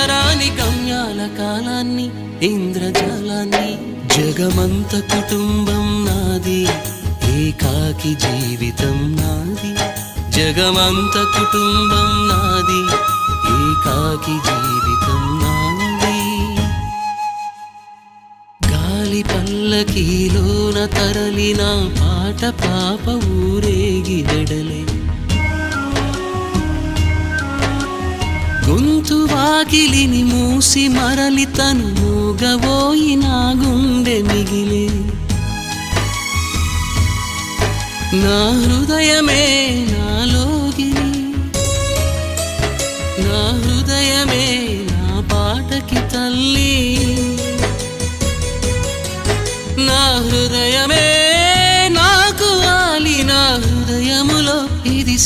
చేరరాని గమ్యాల కాలాన్ని ఇంద్రజాలాన్ని జగమంత కుటుంబం నాది ఏకాకి జీవితం నాది జగమంత కుటుంబం నాది ఏకాకి జీవితం నాది గాలి పల్లకీలోన తరలిన పాట పాప ఊరేగి వెడలే గొంతు వాకిలిని మూసి మరలి తను మూగబోయి నా గుండె మిగిలే నా హృదయమే నాలోగిని నా హృదయమే నా పాటకి తల్లి నా హృదయమే నాకు వాలి నా హృదయములో ఇది